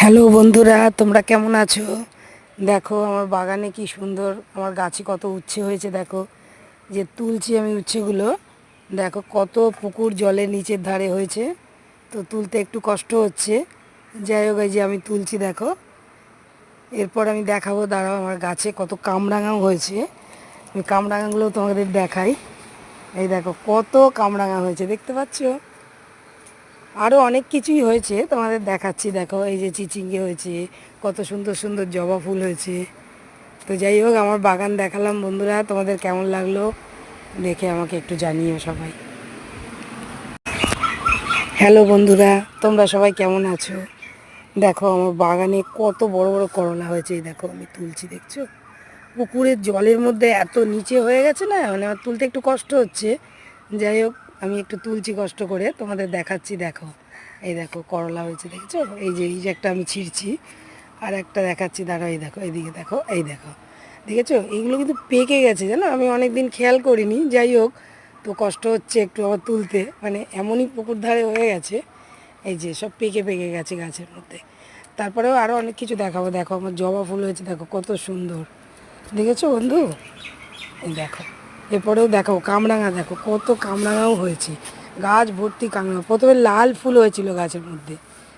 Hello বন্ধুরা, তোমরা কেমন আছো? দেখো আমার বাগানে কি সুন্দর, আমার গাছে কত উচ্ছে হয়েছে। দেখো যে তুলছি আমি উচ্ছেগুলো, দেখো কত পুকুর জলের নিচের ধারে হয়েছে। তো তুলতে একটু কষ্ট হচ্ছে, যাই হোক এই যে আমি তুলছি। দেখো এরপর আমি দেখাবো, দাঁড়াও, আমার গাছে কত কামরাঙাও হয়েছে। আমি কামরাঙাগুলো তোমাদের দেখাই। এই দেখো কত কামরাঙা হয়েছে, দেখতে পাচ্ছ? আরও অনেক কিছুই হয়েছে, তোমাদের দেখাচ্ছি। দেখো এই যে চিচিঙ্গে হয়েছে, কত সুন্দর সুন্দর জবা ফুল হয়েছে। তো যাই হোক, আমার বাগান দেখালাম বন্ধুরা, তোমাদের কেমন লাগলো দেখে আমাকে একটু জানিও সবাই। হ্যালো বন্ধুরা, তোমরা সবাই কেমন আছো? দেখো আমার বাগানে কত বড় বড় করলা হয়েছে। এই দেখো আমি তুলছি, দেখছো? পুকুরের জলের মধ্যে এত নিচে হয়ে গেছে না, মানে আমার তুলতে একটু কষ্ট হচ্ছে। যাই হোক, আমি একটু তুলছি কষ্ট করে, তোমাদের দেখাচ্ছি। দেখো এই দেখো করলা হয়েছে, দেখছো? এই যে একটা আমি ছিঁড়ছি, আর একটা দেখাচ্ছি, দাঁড়াও। এই দেখো, এইদিকে দেখো, এই দেখো, দেখেছো? এইগুলো কিন্তু পেকে গেছে, জানো, আমি অনেক দিন খেয়াল করিনি। যাই হোক, তো কষ্ট হচ্ছে একটু আবার তুলতে, মানে এমনই পুকুর ধারে হয়ে গেছে। এই যে সব পেকে পেকে গেছে গাছের মধ্যে। তারপরেও আরও অনেক কিছু দেখাবো। দেখো আমার জবা ফুল হয়েছে, দেখো কত সুন্দর, দেখেছো বন্ধু? এই দেখো, এরপরেও দেখো কামরাঙা, দেখো কত কামরাঙাও হয়েছে। গাছ ভর্তি কামরাঙা। প্রথমে লাল ফুল হয়েছিল গাছের মধ্যে,